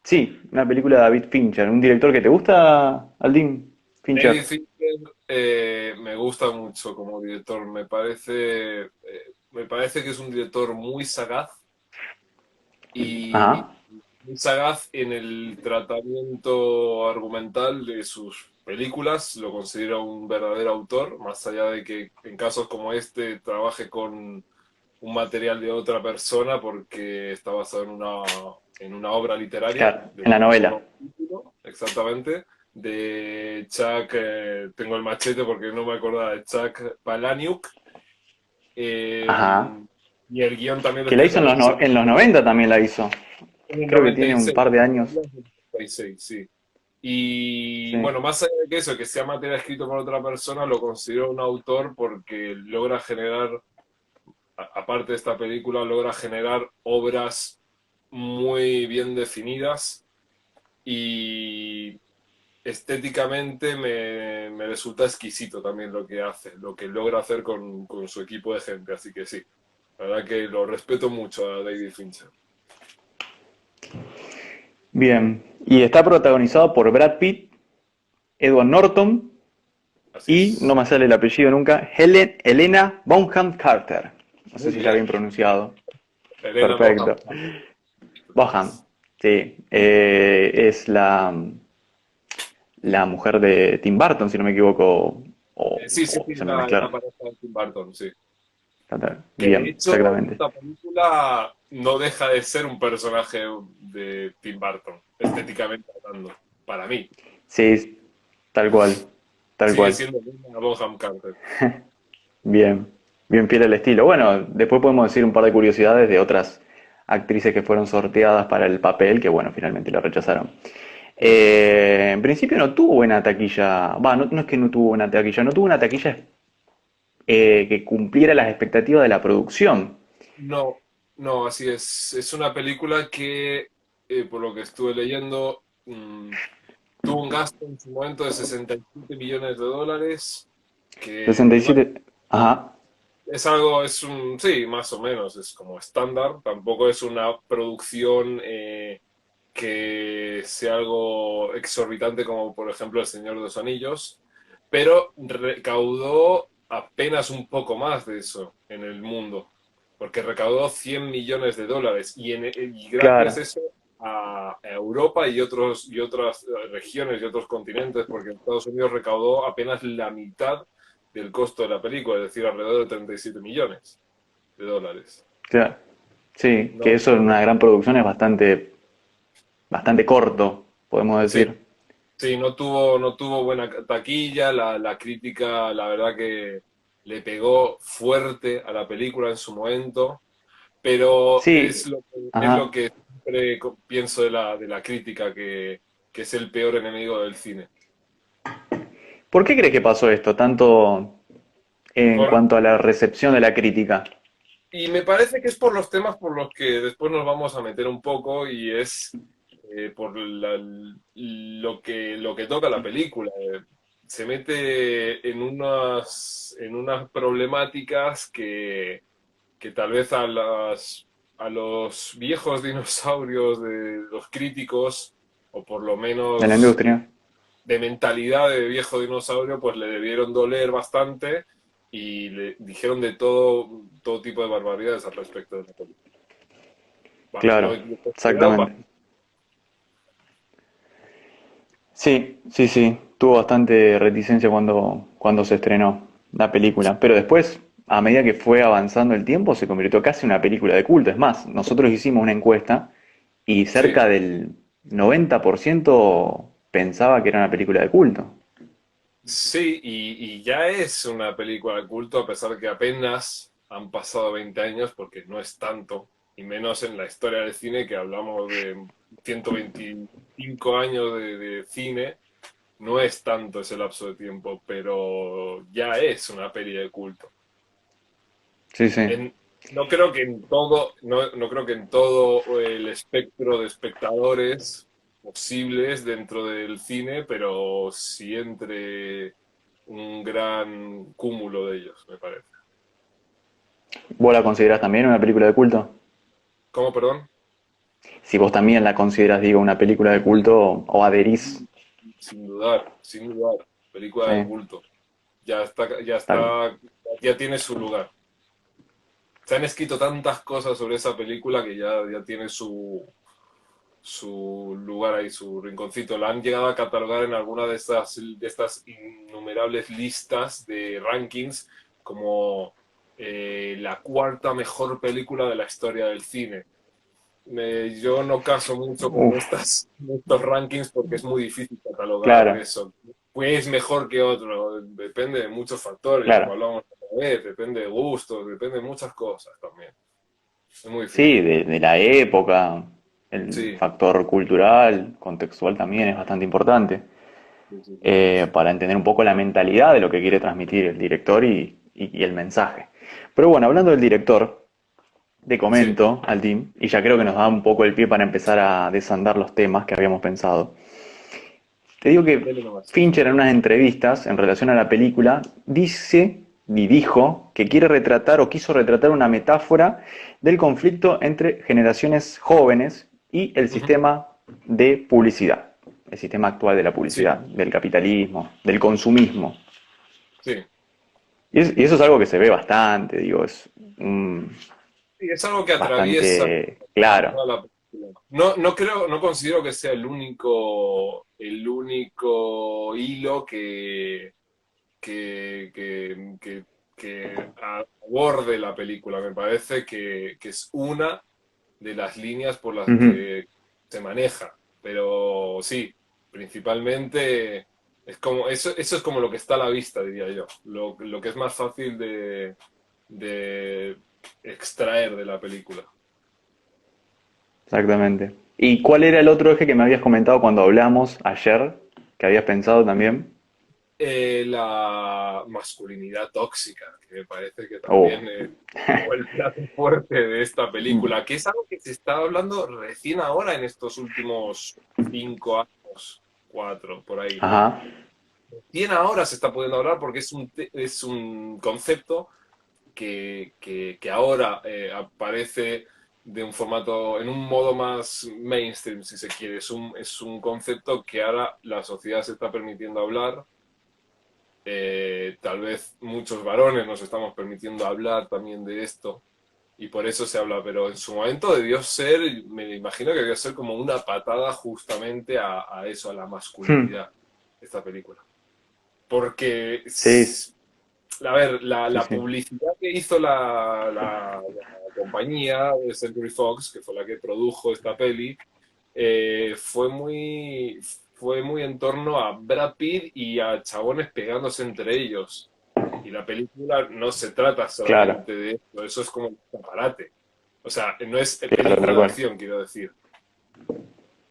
Sí, una película de David Fincher, un director que te gusta, Aldin David Fincher. Fincher me gusta mucho como director. Me parece que es un director muy sagaz y Ajá, muy sagaz en el tratamiento argumental de sus películas. Lo considero un verdadero autor, más allá de que en casos como este trabaje con un material de otra persona porque está basado en una obra literaria claro, del en la novela. mismo título, exactamente, de Chuck, tengo el machete porque no me acordaba de Chuck Palahniuk, eh, Ajá. y el guión también lo Que la escribió hizo en también en los 90 también la hizo. en el Creo que tiene un 96, par de la años. película es del 96, sí. Y Sí, bueno, más allá de que eso, que sea material escrito por otra persona, lo considero un autor porque logra generar aparte de esta película, logra generar obras muy bien definidas y estéticamente me resulta exquisito también lo que hace, lo que logra hacer con su equipo de gente. Así que sí, la verdad que lo respeto mucho a David Fincher. bien. Y está protagonizado por Brad Pitt, Edward Norton Así y, no es. me sale el apellido nunca, Helena Bonham Carter. No sé Muy si está bien bien. pronunciado. Elena Bonham Perfecto. Carter. Bonham, sí. Es la mujer de Tim Burton, si no me equivoco. Sí, sí, O sí, se me la mezclaron. pareja de Tim Burton, sí. Que de Bien, hecho, en exactamente. esta película no deja de ser un personaje de Tim Burton, estéticamente hablando, para mí. Sí, tal cual. Tal Sigue cual. siendo una Bonham Carter. Bien, bien fiel el estilo. Bueno, después podemos decir un par de curiosidades de otras actrices que fueron sorteadas para el papel, que bueno, finalmente lo rechazaron. En principio no tuvo buena taquilla, va, no, no es que no tuvo buena taquilla, no tuvo una taquilla que cumpliera las expectativas de la producción. No, no, así es. Es una película que, por lo que estuve leyendo, tuvo un gasto en su momento de 67 millones de dólares, que bueno, 67, ajá, es algo, sí, más o menos, es como estándar, tampoco es una producción que sea algo exorbitante como por ejemplo El Señor de los Anillos, pero recaudó apenas un poco más de eso en el mundo, porque recaudó 100 millones de dólares y gracias a claro, eso a Europa y otras regiones y otros continentes, porque Estados Unidos recaudó apenas la mitad del costo de la película, es decir, alrededor de 37 millones de dólares. claro. Sí, que No, eso en una gran producción es bastante corto, podemos sí, decir. sí, no tuvo buena taquilla, la crítica, la verdad que le pegó fuerte a la película en su momento, pero Sí, es lo ajá. que siempre pienso de la crítica, que es el peor enemigo del cine. ¿Por qué crees que pasó esto, tanto en Por, cuanto a la recepción de la crítica? y me parece que es por los temas por los que después nos vamos a meter un poco y es por lo que toca la película. Se mete en unas problemáticas que tal vez a los viejos dinosaurios de los críticos, o por lo De la menos industria. de mentalidad de viejo dinosaurio, pues le debieron doler bastante y le dijeron de todo tipo de barbaridades al respecto de la película. Claro, Lo consideraron exactamente. Sí, sí, sí. Tuvo bastante reticencia cuando se estrenó la película. Pero después, a medida que fue avanzando el tiempo, se convirtió casi en una película de culto. Es más, nosotros hicimos una encuesta y sí, cerca del 90% pensaba que era una película de culto. sí, y ya es una película de culto a pesar de que apenas han pasado 20 años, porque no es tanto, y menos en la historia del cine, que hablamos de 125 años de cine, no es tanto ese lapso de tiempo, pero ya es una peli de culto. Sí, sí. En- no creo que en todo, no creo que en todo el espectro de espectadores posibles dentro del cine, pero sí entre un gran cúmulo de ellos, me parece. ¿Vos la considerás también una película de culto? ¿Cómo, perdón? Si vos también la consideras, digo, una película de culto o adherís. Sin dudar, sin dudar. Película Sí, de culto. Ya tal, está, ya tiene su lugar. Se han escrito tantas cosas sobre esa película que ya tiene su lugar ahí, su rinconcito. La han llegado a catalogar en alguna de estas innumerables listas de rankings como la cuarta mejor película de la historia del cine. Yo no caso mucho con uf, estos rankings porque es muy difícil catalogar claro, eso. Pues mejor que otro, depende de muchos factores, como claro. hablamos otra vez, depende de gustos, depende de muchas cosas también. Es muy Sí, difícil. de la época, el Sí, factor cultural, contextual también es bastante importante, sí, sí, sí, sí. para entender un poco la mentalidad de lo que quiere transmitir el director y el mensaje. Pero bueno, hablando del director, te Sí, comento al team, y ya creo que nos da un poco el pie para empezar a desandar los temas que habíamos pensado. Te digo que dele nomás. Fincher en unas entrevistas en relación a la película dice y dijo que quiere retratar o quiso retratar una metáfora del conflicto entre generaciones jóvenes y el Ujú. sistema de publicidad, el sistema actual de la Sí, publicidad, del capitalismo, del consumismo. sí. Y eso es algo que se ve bastante, digo, es Y es algo que atraviesa bastante claro. toda la película. No creo, no considero que sea el único hilo que aborde la película. Me parece que es una de las líneas por las Ujú. que se maneja. Pero sí, principalmente eso es como lo que está a la vista, diría yo. Lo que es más fácil de extraer de la película. Exactamente. ¿Y cuál era el otro eje que me habías comentado cuando hablamos ayer, que habías pensado también? La masculinidad tóxica, que me parece que Oh, también es como el plato fuerte de esta película, que es algo que se está hablando recién ahora en estos últimos 5 años, 4, por ahí. ajá, Recién ahora se está pudiendo hablar porque es un concepto que ahora aparece de un formato, en un modo más mainstream, si se quiere. Es un concepto que ahora la sociedad se está permitiendo hablar. Tal vez muchos varones nos estamos permitiendo hablar también de esto y por eso se habla, pero en su momento debió ser, me imagino que debió ser como una patada justamente a eso, a la hmm, masculinidad, esta película. Porque, sí, a ver, la, sí, la sí, publicidad que hizo la compañía de Century Fox, que fue la que produjo esta peli, fue muy en torno a Brad Pitt y a chabones pegándose entre ellos. Y la película no se trata claro, solamente de esto, eso es como un escaparate. O sea, no es claro, tal película de cual. acción, quiero decir.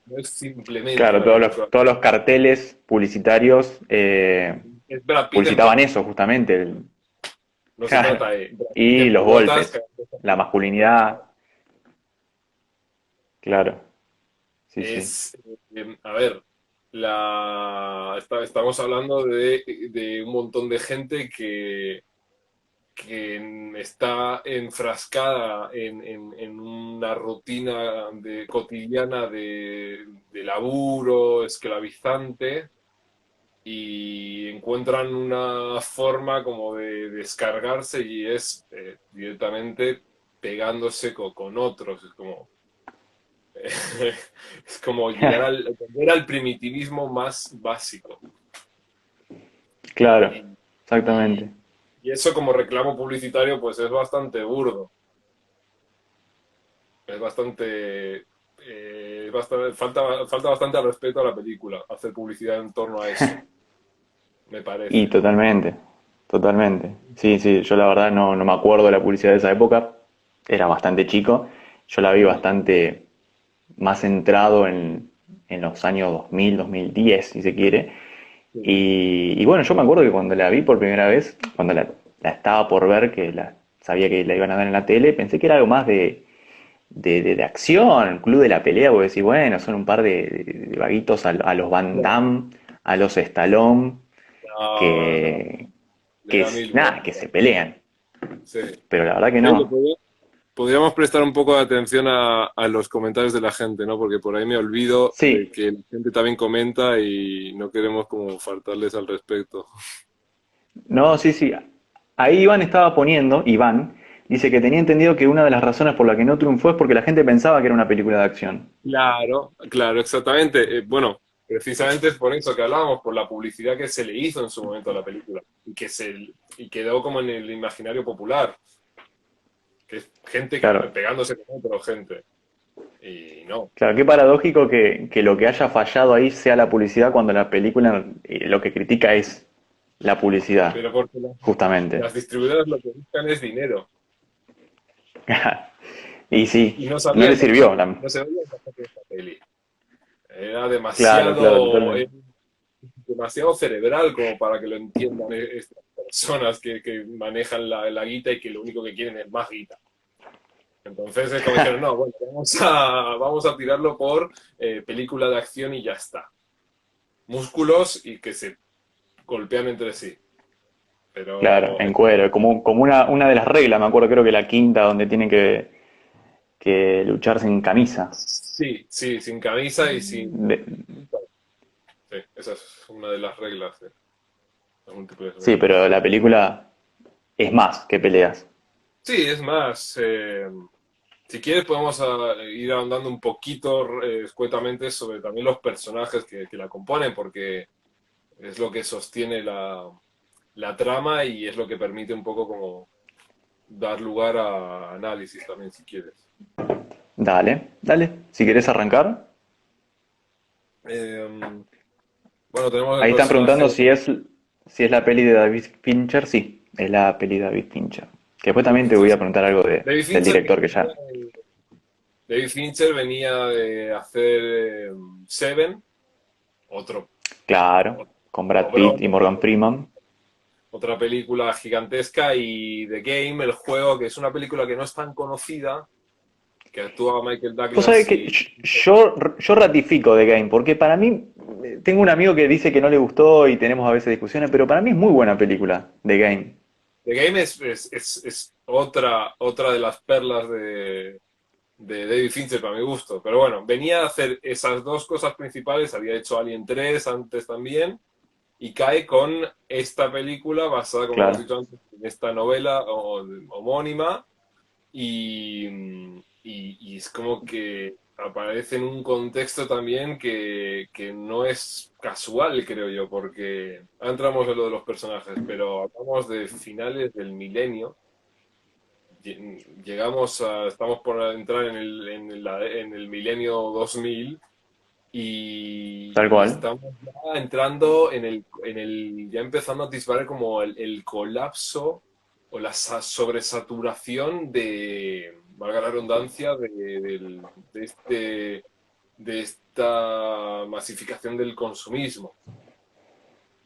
No es simplemente Claro, una película. todos los carteles publicitarios Es Brad Pitt en publicitaban botas. eso justamente, No se claro, trata de Brad Pitt y en los pelotas. golpes, la masculinidad, claro, sí, sí, A ver, estamos hablando de un montón de gente que está enfrascada en una rutina cotidiana de laburo esclavizante y encuentran una forma como de descargarse y es directamente pegándose con otros. Es como volver al primitivismo más básico. claro, Y, y- exactamente. y eso como reclamo publicitario pues es bastante burdo. Es falta bastante al respeto a la película, hacer publicidad en torno a eso, me Y parece. totalmente, totalmente. Sí, sí, yo la verdad no me acuerdo de la publicidad de esa época, era bastante chico, yo la vi Mm. bastante más centrado en los años 2000, 2010, si se quiere. Sí. Y bueno, yo me acuerdo que cuando la vi por primera vez, cuando la estaba por ver, sabía que la iban a dar en la tele, pensé que era algo más de acción, el club de la pelea, porque decís, bueno, son un par de vaguitos a los Van No, Damme, a los Stallone, no, que, le da mil nada, que vueltas. se pelean. Sí. Pero la verdad que Yo el no. otro día podríamos prestar un poco de atención a los comentarios de la gente, ¿no? Porque por ahí me olvido de Sí, que la gente también comenta y no queremos como faltarles al respecto. no, sí, sí. Ahí Iván estaba poniendo, Iván, dice que tenía entendido que una de las razones por la que no triunfó es porque la gente pensaba que era una película de acción. Claro, claro, exactamente. Bueno, precisamente es por eso que hablábamos, por la publicidad que se le hizo en su momento a la película y quedó como en el imaginario popular, que es gente Claro, pegándose con otra gente. Y no. claro, qué paradójico que lo que haya fallado ahí sea la publicidad cuando la película lo que critica es la publicidad, Pero porque justamente. las distribuidoras lo que buscan es dinero. Y Y sí, no no le sabían qué hacer, sirvió. no se veían qué hacer con esta peli. Era Claro, claro, totalmente. demasiado cerebral como para que lo entiendan estas personas que manejan la guita y que lo único que quieren es más guita. Entonces es como dijeron, no, bueno, vamos a tirarlo por película de acción y ya está. Músculos y que se golpean entre sí. Claro, Pero en cuero, como una de las reglas, me acuerdo, creo que la quinta, donde tienen que luchar sin camisa. sí, sí, sin camisa y sin... De- Sí, esa es una de las reglas, las múltiples sí, reglas. pero la película es más que peleas. Sí, es más, si quieres podemos ir ahondando un poquito escuetamente sobre también los personajes que la componen, porque es lo que sostiene la trama y es lo que permite un poco como dar lugar a análisis también, si quieres. Dale, dale. Si querés arrancar. Eh, bueno, tenemos el Ahí están personaje preguntando de si es la peli de David Fincher. Sí, es la peli de David Fincher. Que después David también te voy Fincher. a preguntar algo David del Fincher director que venía ya. David Fincher venía de hacer Seven, otro, Claro, con Brad Pitt obrón, y Morgan Freeman. otra película gigantesca, y The Game, el juego, que es una película que no es tan conocida, que actúa Michael Vos sabés Douglas que y yo ratifico The Game, porque para mí, tengo un amigo que dice que no le gustó y tenemos a veces discusiones, pero para mí es muy buena película, The Game. The Game es otra de las perlas de David Fincher para mi gusto. Pero bueno, venía a hacer esas dos cosas principales, había hecho Alien 3 antes también, y cae con esta película basada, como hemos Claro, dicho antes, en esta novela homónima, y es como que aparece en un contexto también que no es casual, creo yo, porque ahora entramos en lo de los personajes, pero hablamos de finales del milenio. Estamos por entrar en el milenio 2000 tal y cual, estamos ya entrando ya empezando a atisbar como el colapso o la sobresaturación valga la redundancia, de esta masificación del consumismo,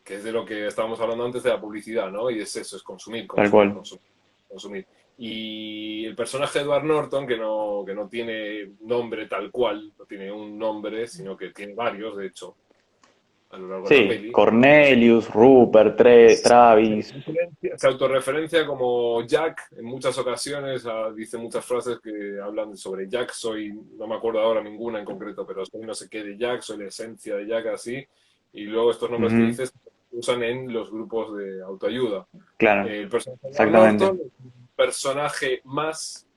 que es de lo que estábamos hablando antes de la publicidad, ¿no? Y es eso, es consumir, tal consumir, cual. consumir, consumir. Y el personaje de Edward Norton, que no tiene nombre tal cual, no tiene un nombre, sino que tiene varios, de hecho, a lo largo de la Sí, peli, Cornelius, Rupert, Travis. se autorreferencia como Jack en muchas ocasiones, dice muchas frases que hablan sobre Jack, no me acuerdo ahora ninguna en concreto, pero soy no sé qué de Jack, soy la esencia de Jack, así, y luego estos nombres que Ujú, dices se usan en los grupos de autoayuda. claro, El personaje de Edward exactamente. Norton es un personaje más,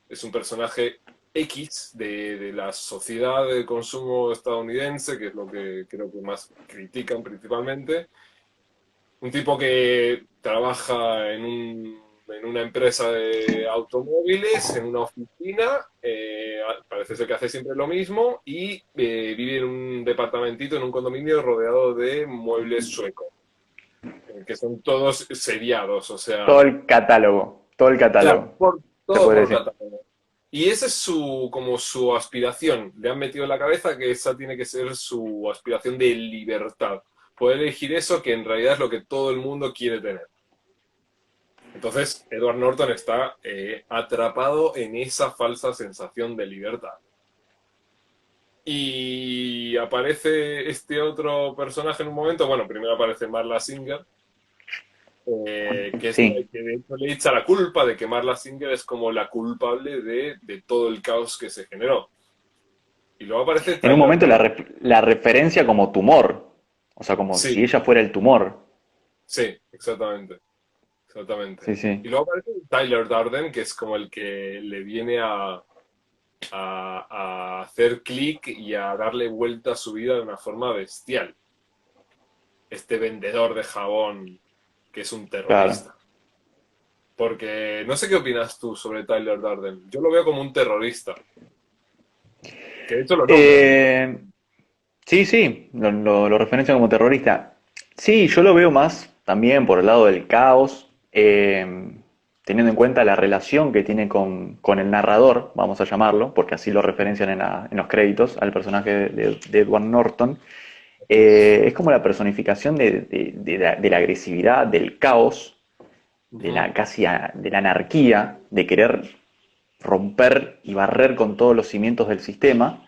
es un personaje X de la sociedad de consumo estadounidense, que es lo que creo que más critican principalmente. Un tipo que trabaja en una empresa de automóviles, en una oficina, parece ser que hace siempre lo mismo, y vive en un departamentito, en un condominio rodeado de muebles suecos, que son todos seriados, o sea, Todo el claro, catálogo, se todo puede por decir. catálogo. Y esa es como su aspiración. Le han metido en la cabeza que esa tiene que ser su aspiración de libertad. Poder elegir eso que en realidad es lo que todo el mundo quiere tener. Entonces, Edward Norton está atrapado en esa falsa sensación de libertad. Y aparece este otro personaje en un momento. Bueno, primero aparece Marla Singer, que es la Sí. que de hecho le echa la culpa de que Marla Singer es como la culpable de todo el caos que se generó. Y luego aparece En un Tyler momento Durden. la referencia como tumor, o sea, como si Sí, ella fuera el tumor. sí, exactamente, exactamente. Sí, sí. Y luego aparece Tyler Durden, que es como el que le viene a hacer clic y a darle vuelta a su vida de una forma bestial. Este vendedor de jabón que es un Claro. terrorista. Porque no sé qué opinas tú sobre Tyler Durden. Yo lo veo como un terrorista, que de hecho lo nombran. Eh, sí, sí, lo referencia como terrorista. Sí, yo lo veo más también por el lado del caos, teniendo en cuenta la relación que tiene con el narrador, vamos a llamarlo, porque así lo referencian en los créditos al personaje de Edward Norton. Es como la personificación de la agresividad, del caos, de Ujú. la de la anarquía, de querer romper y barrer con todos los cimientos del sistema.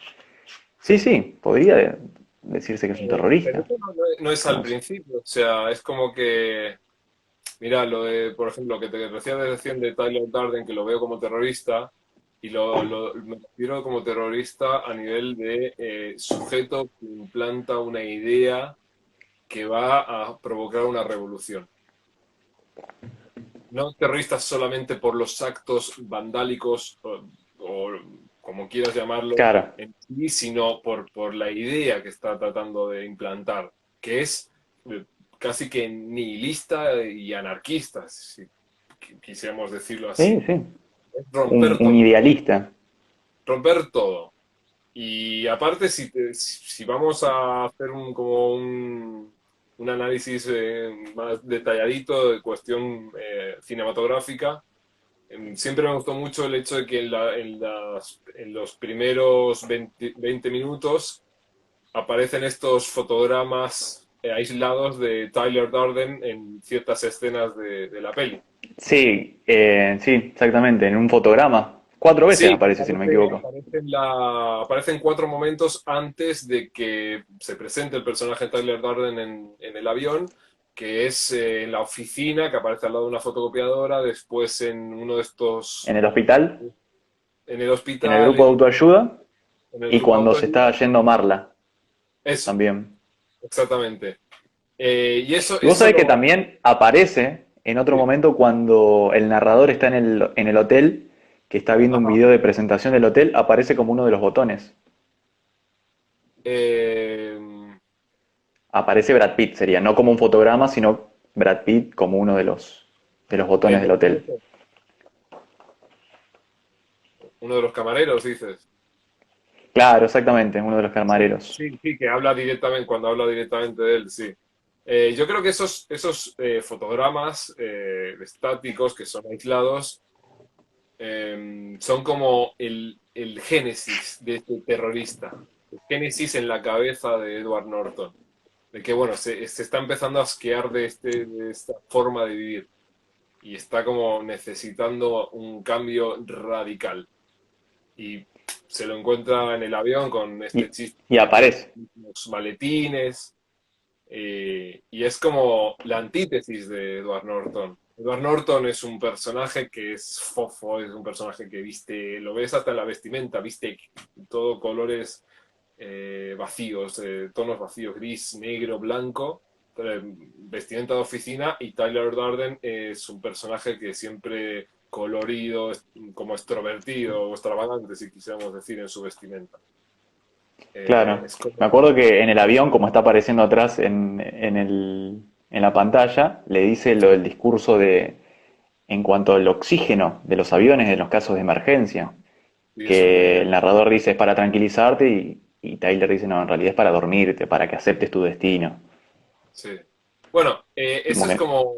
Sí, sí, podría decirse que es un Pero terrorista. eso no es al Como si- principio. O sea, es como que, mira, lo de, por ejemplo, que te decía recién de Tyler Durden, que lo veo como terrorista, y me refiero como terrorista a nivel de sujeto que implanta una idea que va a provocar una revolución. No terroristas solamente por los actos vandálicos o como quieras llamarlo Claro, en sí, sino por la idea que está tratando de implantar, que es casi que nihilista y anarquista, si quisiéramos decirlo sí, así. sí. Es romper Un todo, idealista. romper todo. Y aparte, si vamos a hacer un análisis más detalladito de cuestión cinematográfica, siempre me gustó mucho el hecho de que en los primeros 20 minutos aparecen estos fotogramas aislados de Tyler Durden en ciertas escenas de la peli. Sí, sí, exactamente. En un fotograma. Cuatro veces Sí, aparece, si no me equivoco. aparecen cuatro momentos antes de que se presente el personaje Tyler Durden en el avión, que es en la oficina, que aparece al lado de una fotocopiadora, después en uno de En estos, el hospital, en el en el hospital, grupo de autoayuda en el y grupo de cuando se autoayuda. está yendo Marla Eso, también. exactamente. Y Y vos eso sabés que lo... también aparece en otro Sí. momento cuando el narrador está en el hotel, que está viendo un Ajá. video de presentación del hotel, aparece como uno de los botones. Eh, Aparece Brad Pitt, sería, no como un fotograma, sino Brad Pitt como uno de los botones del ¿Dónde hotel. está? Uno de los camareros, dices. Claro, exactamente, uno de los Sí, camareros. sí, sí, que habla directamente, cuando habla directamente de él, sí. Yo creo que esos fotogramas estáticos que son aislados son como el génesis de este terrorista, el génesis en la cabeza de Edward Norton, de que bueno, se está empezando a asquear de esta forma de vivir y está como necesitando un cambio radical. Y se lo encuentra en el avión con este chiste Y de aparece. los maletines, y es como la antítesis de Edward Norton. Edward Norton es un personaje que es fofo, es un personaje que viste, lo ves hasta en la vestimenta, viste todo colores vacíos, tonos vacíos, gris, negro, blanco, vestimenta de oficina, y Tyler Durden es un personaje que siempre colorido, como extrovertido o extravagante, si quisiéramos decir, en su vestimenta. Claro. Es como... Me acuerdo que en el avión, como está apareciendo atrás en la pantalla, le dice lo del discurso en cuanto al oxígeno de los aviones en los casos de emergencia. Y eso es muy Que el bien. narrador dice es para tranquilizarte y Tyler dice no, en realidad es para dormirte, para que aceptes tu destino. Sí. Bueno, eso Como es que, como,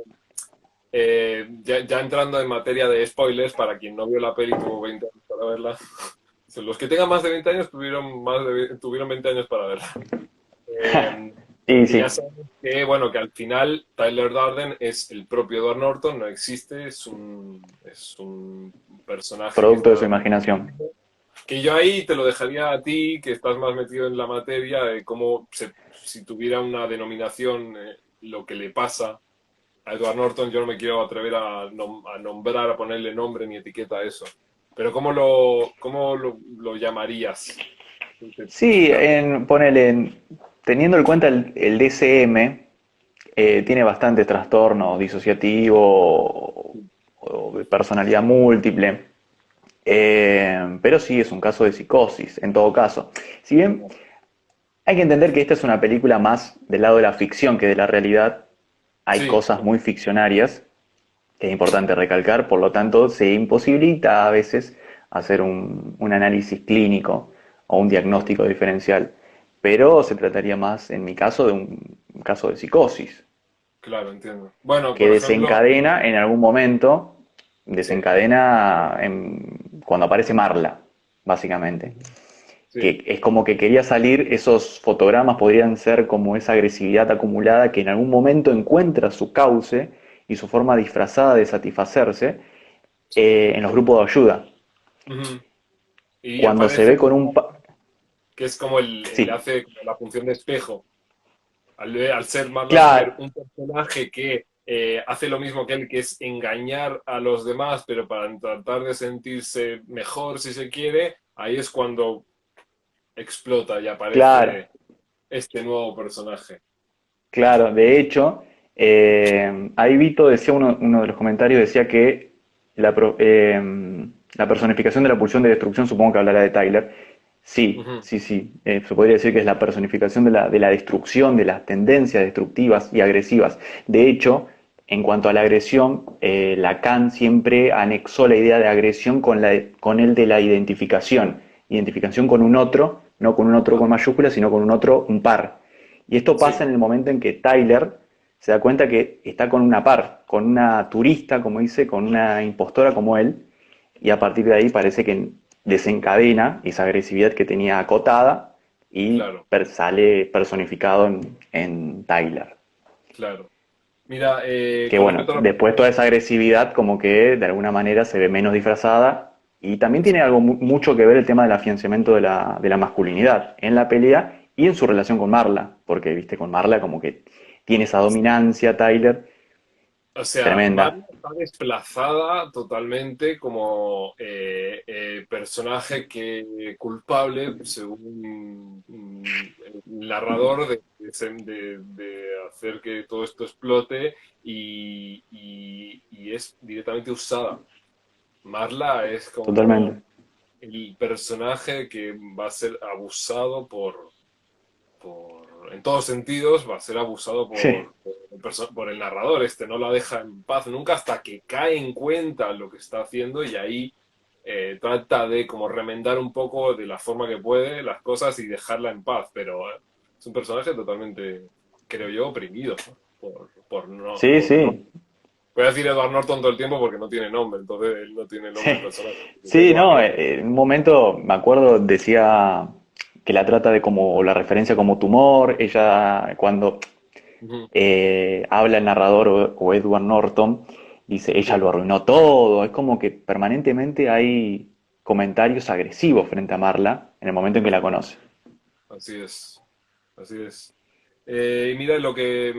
ya entrando en materia de spoilers, para quien no vio la peli tuvo 20 años para verla. Los que tengan más de 20 años tuvieron 20 años para verla. Eh, sí, y ya sí, sabemos que, bueno, que al final Tyler Durden es el propio Edward Norton, no existe, es un personaje que producto de está su imaginación. que yo ahí te lo dejaría a ti, que estás más metido en la materia, de cómo si tuviera una denominación lo que le pasa a Edward Norton yo no me quiero atrever a nombrar, a ponerle nombre ni etiqueta a eso. Pero ¿cómo lo llamarías? Este Sí, personaje. teniendo en cuenta el DCM, tiene bastantes trastornos disociativo o de personalidad múltiple. Pero sí es un caso de psicosis, en todo caso. Si bien hay que entender que esta es una película más del lado de la ficción que de la realidad, hay Sí, cosas muy ficcionarias que es importante recalcar, por lo tanto se imposibilita a veces hacer un análisis clínico o un diagnóstico diferencial, pero se trataría más, en mi caso, de un caso de psicosis, claro, entiendo. Bueno, que por ejemplo, desencadena en algún momento, sí, cuando aparece Marla, básicamente. sí. Que es como que quería salir, esos fotogramas podrían ser como esa agresividad acumulada que en algún momento encuentra su cauce y su forma disfrazada de satisfacerse en los grupos de ayuda. Ujú. Y Cuando se aparece ve con un... que es como le Sí, hace como la función de espejo. Al ser Marla claro, Singer un personaje que hace lo mismo que él, que es engañar a los demás, pero para tratar de sentirse mejor, si se quiere, ahí es cuando explota y claro, aparece este nuevo personaje. claro. De hecho, ahí Vito decía, uno de los comentarios decía que la personificación de la pulsión de destrucción, supongo que hablará de Tyler. Sí, Ujú. sí, sí. Se podría decir que es la personificación de la destrucción, de las tendencias destructivas y agresivas. De hecho, en cuanto a la agresión, Lacan siempre anexó la idea de agresión con el de la identificación. Identificación con un otro, no con un otro Ah, con mayúsculas, sino con un otro, un par. Y esto pasa sí, en el momento en que Tyler se da cuenta que está con una par, con una turista, como dice, con una impostora como él, y a partir de ahí parece que desencadena esa agresividad que tenía acotada y claro, sale personificado en Tyler. claro. Mira, Que con bueno, respecto a la después toda esa agresividad como que de alguna manera se ve menos disfrazada y también tiene algo mucho que ver el tema del afianzamiento de la masculinidad en la pelea y en su relación con Marla, porque viste con Marla como que tiene esa dominancia Tyler O sea, tremenda. Marla está desplazada totalmente como personaje que culpable, según el narrador, de hacer que todo esto explote y es directamente usada. Marla es como Totalmente. el personaje que va a ser abusado en todos sentidos, va a ser abusado Sí, por el narrador. Este no la deja en paz nunca hasta que cae en cuenta lo que está haciendo y ahí trata de como remendar un poco de la forma que puede las cosas y dejarla en paz. Pero es un personaje totalmente, creo yo, oprimido, ¿no? sí, No. sí. Voy a decir Edward Norton todo el tiempo porque no tiene nombre, entonces él no tiene nombre el personaje. Es Sí, Edward no, Norton. en un momento me acuerdo decía que la trata de como o la referencia como tumor, ella cuando Ujú. habla el narrador o Edward Norton, dice, ella Sí, lo arruinó todo, es como que permanentemente hay comentarios agresivos frente a Marla en el momento en que la conoce. así es. Así es. Y mira, lo que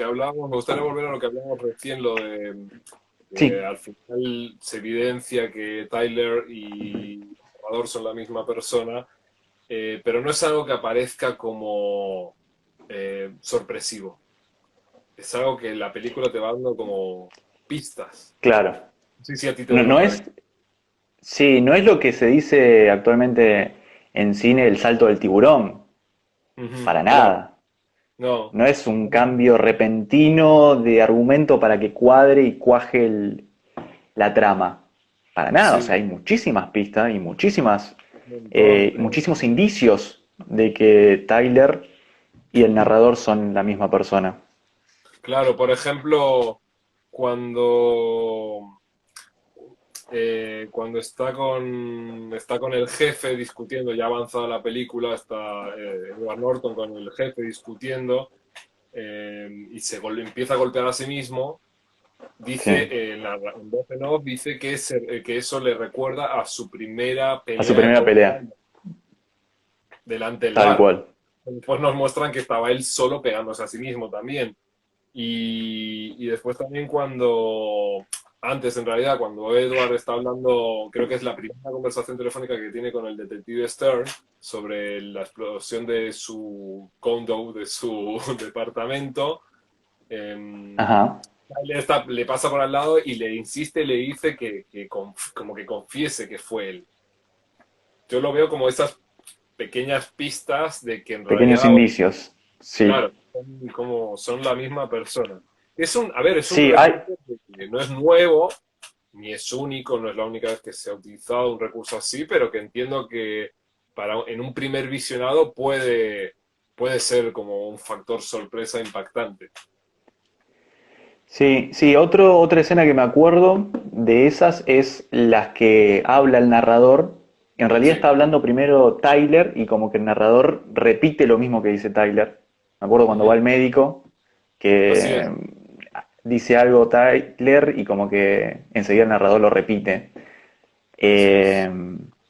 hablábamos, me gustaría volver a lo que hablábamos recién, lo de que Sí, al final se evidencia que Tyler y Salvador son la misma persona, pero no es algo que aparezca como sorpresivo. Es algo que la película te va dando como pistas. claro. Sí, sí, a ti te No, lo no parece. es, sí, no es lo que se dice actualmente en cine el salto del tiburón, Ujú, para claro, nada. no. No es un cambio repentino de argumento para que cuadre y cuaje la trama. Para nada, o Sí, sea, hay muchísimas pistas y un montón. muchísimos indicios de que Tyler y el narrador son la misma persona. Claro, por ejemplo, cuando cuando está con el jefe discutiendo, ya avanzada la película, está Edward Norton con el jefe discutiendo y empieza a golpear a sí mismo, dice Sí, en voz en off, dice que eso le recuerda a su primera a su pelea primera con pelea, Tyler, delante del tal bar. cual. Después nos muestran que estaba él solo pegándose a sí mismo también. Y después también antes en realidad, cuando Edward está hablando, creo que es la primera conversación telefónica que tiene con el detective Stern sobre la explosión de su condo, de su departamento, Ajá. le pasa por al lado y le insiste, le dice como que confiese que fue él. Yo lo veo como esas pequeñas pistas de que en Pequeños realidad, indicios. Sí. claro, son la misma persona. A ver, es un Sí, hay. recurso que no es nuevo, ni es único, no es la única vez que se ha utilizado un recurso así, pero que entiendo que en un primer visionado puede ser como un factor sorpresa impactante. Sí, sí, otra escena que me acuerdo de esas es las que habla el narrador. En realidad está Sí. hablando primero Tyler y como que el narrador repite lo mismo que dice Tyler. Me acuerdo cuando va Ujú. al médico Así que es. dice algo Tyler y como que enseguida el narrador lo repite. Así Eh, es.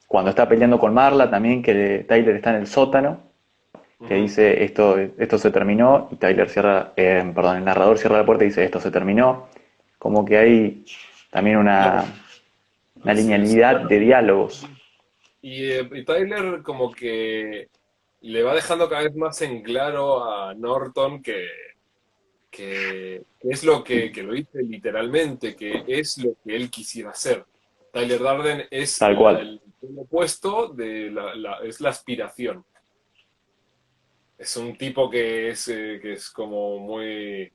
Cuando está peleando con Marla también, que Tyler está en el sótano, que Ujú. dice esto se terminó y Tyler cierra, perdón, el narrador cierra la puerta y dice esto se terminó. Como que hay también Claro, una así es. linealidad Bueno, de diálogos. y Tyler como que le va dejando cada vez más en claro a Norton que es que lo dice literalmente, que es lo que él quisiera hacer. Tyler Darden es Tal cual. el polo opuesto es la aspiración. Es un tipo que es como eh,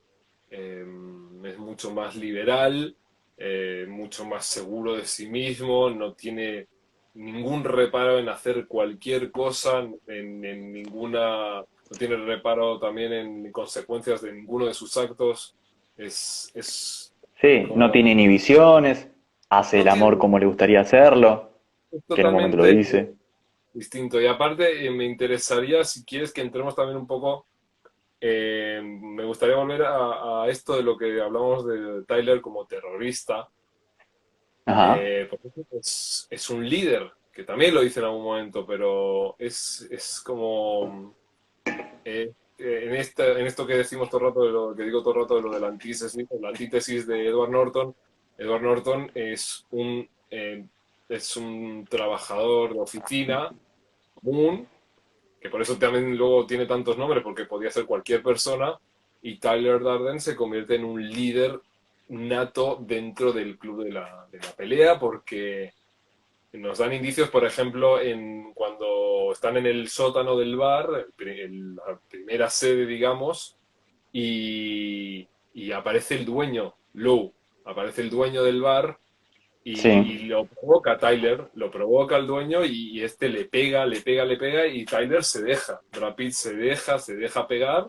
es mucho más liberal, mucho más seguro de sí mismo, no tiene ningún reparo en hacer cualquier cosa, no tiene reparo también en consecuencias de ninguno de sus actos. Es Sí, no como, tiene inhibiciones, hace no el amor tiene, como le gustaría hacerlo, es que en un momento lo totalmente dice. distinto. Y aparte, me interesaría, si quieres, que entremos también un poco. Me gustaría volver a esto de lo que hablamos de Tyler como terrorista, Ajá, porque es un líder, que también lo dice en algún momento, pero es como en esto que decimos todo el rato, de lo que digo todo el rato de lo de la antítesis de Edward Norton es un trabajador de oficina común, que por eso también luego tiene tantos nombres, porque podía ser cualquier persona, y Tyler Darden se convierte en un líder nato dentro del club de la pelea, porque nos dan indicios, por ejemplo, cuando están en el sótano del bar, la primera sede, digamos, y aparece el dueño, Lou, aparece el dueño del bar y sí, lo provoca Tyler, lo provoca el dueño y este le pega, le pega, le pega y Tyler se deja. Brad Pitt se deja pegar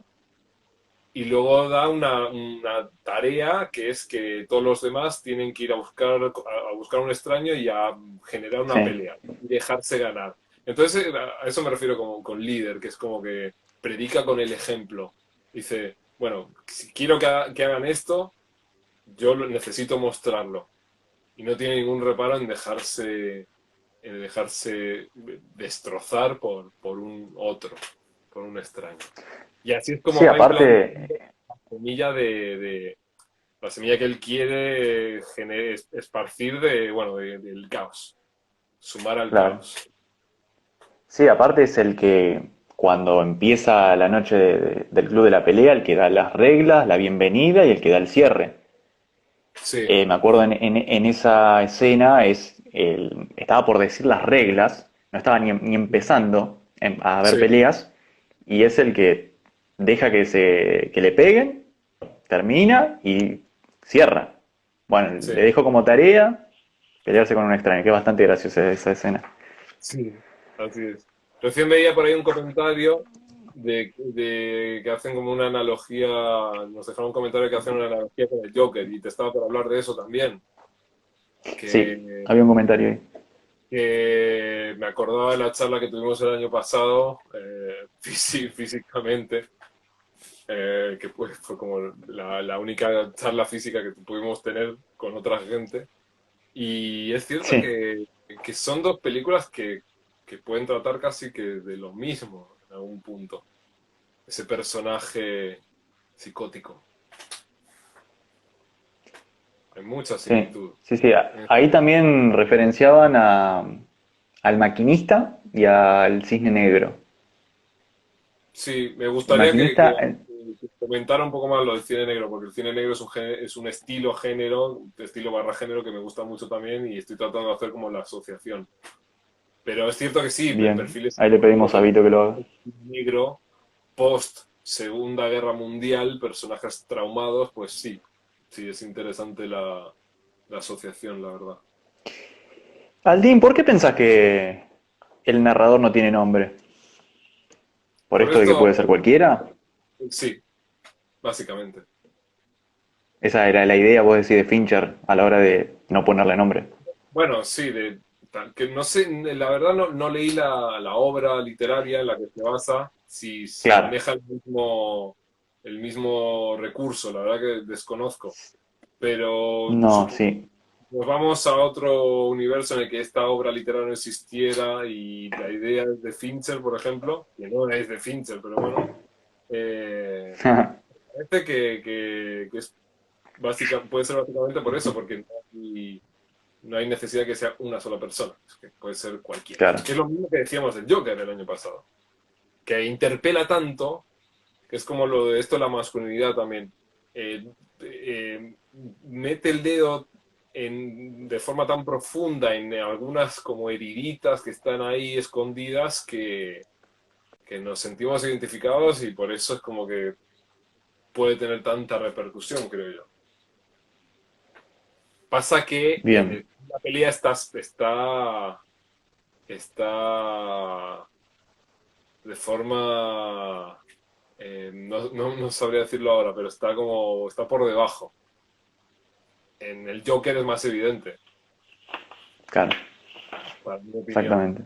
y luego da una tarea que es que todos los demás tienen que ir a buscar un extraño y a generar una sí. pelea y dejarse ganar. Entonces, a eso me refiero como con líder, que es como que predica con el ejemplo. Dice, bueno, si quiero que hagan esto, necesito mostrarlo y no tiene ningún reparo en dejarse destrozar por un otro, por un extraño. Y así es como Sí, va aparte, implantando la semilla la semilla que él quiere esparcir del caos, sumar al claro. caos. Sí, aparte es el que cuando empieza la noche del club de la pelea, el que da las reglas, la bienvenida y el que da el cierre. Sí, Me acuerdo en esa escena, estaba por decir las reglas, no estaba ni empezando a ver sí, peleas, y es el que deja que le peguen, termina y cierra. Bueno, sí, le dejo como tarea pelearse con un extraño, que es bastante graciosa esa escena. sí, así es. Recién veía por ahí un comentario que hacen como una analogía, nos dejaron un comentario que hacen una analogía con el Joker y te estaba por hablar de eso también, Sí, que había un comentario ahí. que me acordaba de la charla que tuvimos el año pasado, físicamente, que pues fue como la única charla física que pudimos tener con otra gente. Y es cierto Sí, que son dos películas que pueden tratar casi que de lo mismo en algún punto. Ese personaje psicótico. hay mucha Sí, similitud. sí, sí. Eh, Ahí también referenciaban al maquinista y al cisne negro. Sí, me El gustaría maquinista, que comentara un poco más lo del cine negro, porque el cine negro es un estilo género, estilo barra género que me gusta mucho también y estoy tratando de hacer como la asociación. Pero es cierto que sí, el bien, perfil es ahí le pedimos a psicológico, Vito que lo haga. negro, post Segunda Guerra Mundial, personajes traumados, pues sí, sí, es interesante la asociación, la verdad. Aldín, ¿por qué pensás que el narrador no tiene nombre? ¿Por Por esto de que esto, puede ser cualquiera? sí, básicamente. Esa era la idea, vos decís, de Fincher a la hora de no ponerle nombre. Bueno, sí, que no sé, la verdad no leí la obra literaria en la que se basa, si Claro, maneja el mismo recurso, la verdad que desconozco. Pero no, sí, nos vamos a otro universo en el que esta obra literaria no existiera y la idea es de Fincher, por ejemplo, que no es de Fincher, pero bueno, eh, parece que es puede ser básicamente por eso, porque no hay necesidad que sea una sola persona, es que puede ser cualquiera. claro. Es lo mismo que decíamos del Joker el año pasado, que interpela tanto, que es como lo de esto de la masculinidad también. Mete el dedo de forma tan profunda en algunas como heriditas que están ahí escondidas que nos sentimos identificados y por eso es como que puede tener tanta repercusión, creo yo. Pasa que Bien, la pelea está de forma, no sabría decirlo ahora, pero está por debajo. En el Joker es más evidente, claro, para mi opinión. exactamente.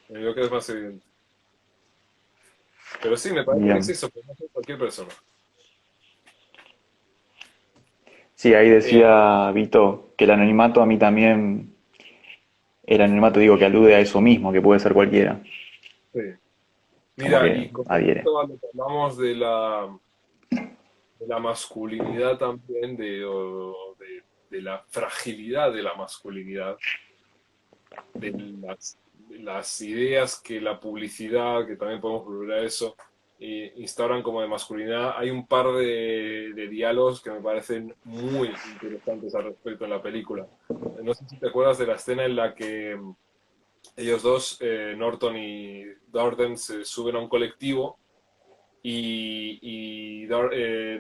En el Joker es más evidente. Pero sí, me parece que es Bien. eso, que no ser cualquier persona. Sí, ahí Eh, decía Vito que el anonimato a mí también, el anonimato digo que alude a eso mismo, que puede ser cualquiera, sí. como Mira, que y con adhiere. respecto a lo que hablamos de la masculinidad también, de la fragilidad de la masculinidad, de las ideas que la publicidad, que también podemos volver a eso, instauran como de masculinidad. Hay un par de diálogos que me parecen muy interesantes al respecto en la película. No sé si te acuerdas de la escena en la que ellos dos, Norton y Darden, se suben a un colectivo y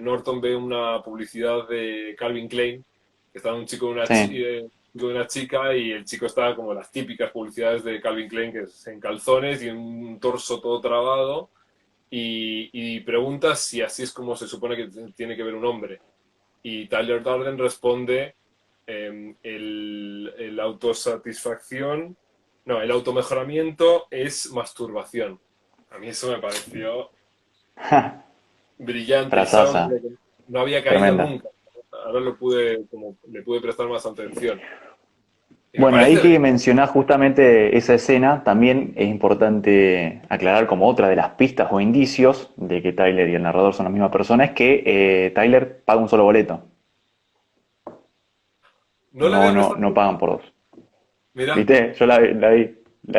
Norton ve una publicidad de Calvin Klein, que está un chico Sí, de una chica y el chico está como las típicas publicidades de Calvin Klein, que es en calzones y en un torso todo trabado, y pregunta si así es como se supone que tiene que ver un hombre. Y Tyler Darden responde, el autosatisfacción, no, el automejoramiento es masturbación. A mí eso me pareció brillante, es algo frasaza, que no había caído tremenda. nunca. Ahora le pude prestar más atención. Y me Bueno, parece ahí que brillante. mencionás justamente esa escena, también es importante aclarar como otra de las pistas o indicios de que Tyler y el narrador son la misma persona, es que Tyler paga un solo boleto. No le No, había no, prestado no pagan atención. por dos. Mira, ¿Viste? Yo la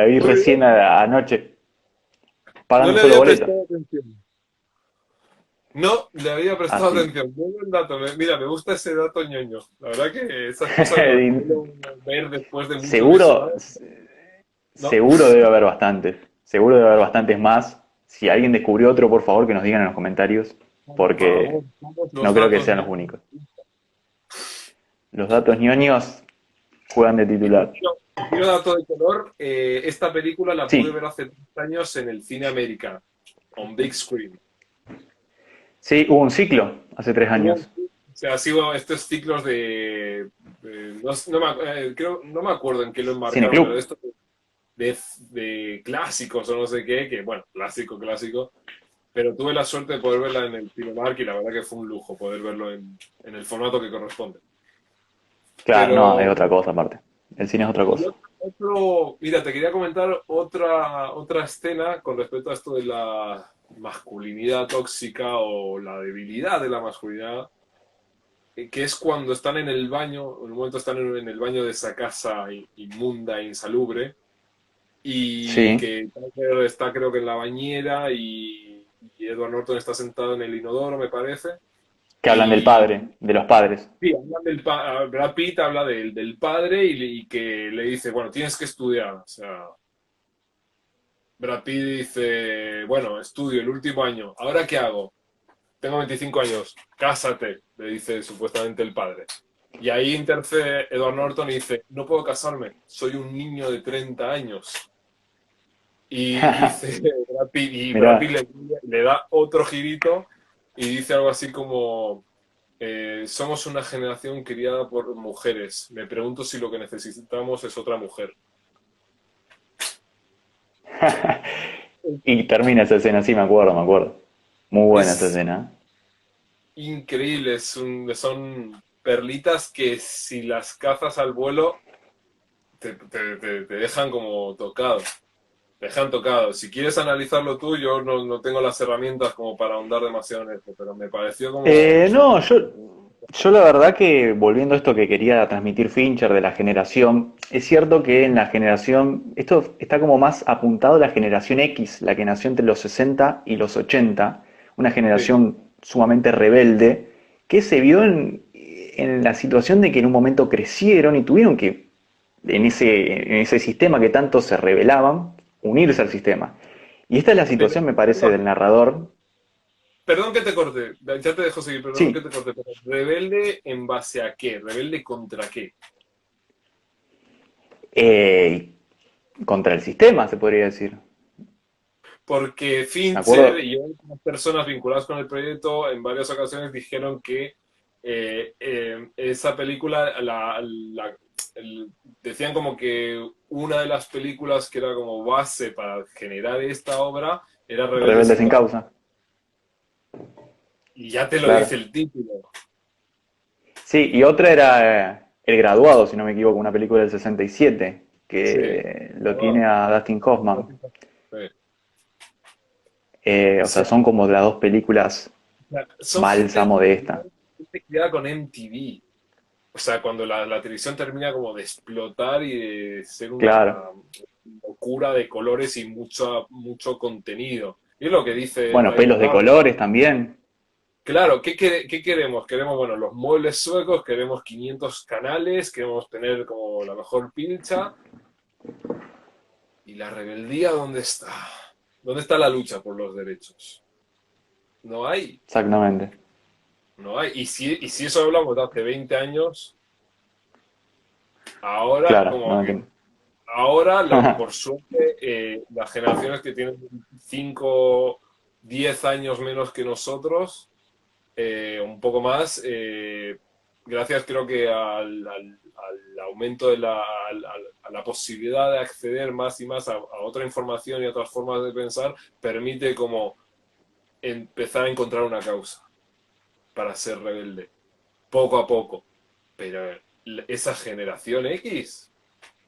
vi muy recién bien. anoche. No Pagan un le solo había boleto. prestado atención. No le había prestado Así. atención. Muy buen dato. Mira, me gusta ese dato ñoño. La verdad que esas cosas las suelo ver después de mucho Seguro, visionado. No, seguro debe haber bastantes. Seguro debe haber bastantes más. Si alguien descubrió otro, por favor, que nos digan en los comentarios, por porque favor, todos los no creo que datos sean los ñoños. únicos. Los datos ñoños juegan de Y titular. quiero dato de color. Esta película la pude Sí, ver hace 3 años en el cine americano, on big screen. sí, hubo un ciclo hace 3 años. O sea, sigo estos ciclos no me acuerdo en qué lo enmarcaron, pero Cineclub. esto de clásicos o no sé qué, que bueno, clásico, clásico. Pero tuve la suerte de poder verla en el Cinemark y la verdad que fue un lujo poder verlo en el formato que corresponde. Claro, no, es Pero otra cosa aparte. El cine es otra y cosa. mira, te quería comentar otra escena con respecto a esto de la masculinidad tóxica o la debilidad de la masculinidad. que es cuando están en el baño, en un momento están en el baño de esa casa inmunda e insalubre, y Sí, que Tucker está creo que en la bañera y Edward Norton está sentado en el inodoro, me parece. que hablan del Y padre, de los padres. sí, hablan Brad Pitt habla del padre y que le dice, bueno, tienes que estudiar. O sea, Brad Pitt dice, bueno, estudio el último año, ¿ahora qué hago? Tengo 25 años, cásate, le dice supuestamente el padre. Y ahí intercede Edward Norton y dice, no puedo casarme, soy un niño de 30 años. Y dice Brad Pitt Mirá. le da otro girito y dice algo así como, somos una generación criada por mujeres. Me pregunto si lo que necesitamos es otra mujer. Y termina esa escena, sí, me acuerdo, me acuerdo. Muy buena esa Es escena. increíble, son perlitas que si las cazas al vuelo te dejan como tocado. Te dejan tocado. Si quieres analizarlo tú, yo no tengo las herramientas como para ahondar demasiado en esto, pero me pareció como No, yo la verdad que volviendo a esto que quería transmitir Fincher de la generación, es cierto que en la generación, esto está como más apuntado a la generación X, la que nació entre los 60 y los 80, una sí, generación sumamente rebelde, que se vio en la situación de que en un momento crecieron y tuvieron que, en ese sistema que tanto se rebelaban, unirse al sistema. Y esta es la pero, situación, me parece, perdón, del narrador. perdón que te corte, ya te dejo seguir, perdón que Sí, te corte, pero ¿rebelde en base a qué? ¿Rebelde contra qué? eh, contra el sistema, se podría decir. Porque Me Fincher acuerdo, y otras personas vinculadas con el proyecto en varias ocasiones dijeron que esa película, decían como que una de las películas que era como base para generar esta obra era Rebelde Rebelde sin sin causa. causa, Y ya te lo dice claro. el título. Sí, y otra era El Graduado, si no me equivoco, una película del 67, Sí. que lo tiene Ah, a Dustin Hoffman. sí. O O sea, sea, son como las dos películas son gente bálsamo de esta. criada con MTV. O sea, cuando la televisión termina como de explotar y de ser Claro. una locura de colores y mucho contenido. Y es lo que dice Bueno, Tyler pelos de Durden. colores también. Claro, ¿qué queremos? Queremos, bueno, los muebles suecos, queremos 500 canales, queremos tener como la mejor pincha. ¿Y la rebeldía dónde está? ¿Dónde está la lucha por los derechos? No hay, Exactamente. no hay. Y si eso hablamos de hace 20 años, ahora Claro, como no, que ahora, por suerte, las generaciones que tienen 5, 10 años menos que nosotros, un poco más, gracias creo que al aumento de a la posibilidad de acceder más y más a otra información y a otras formas de pensar, permite como empezar a encontrar una causa para ser rebelde, poco a poco. Pero esa generación X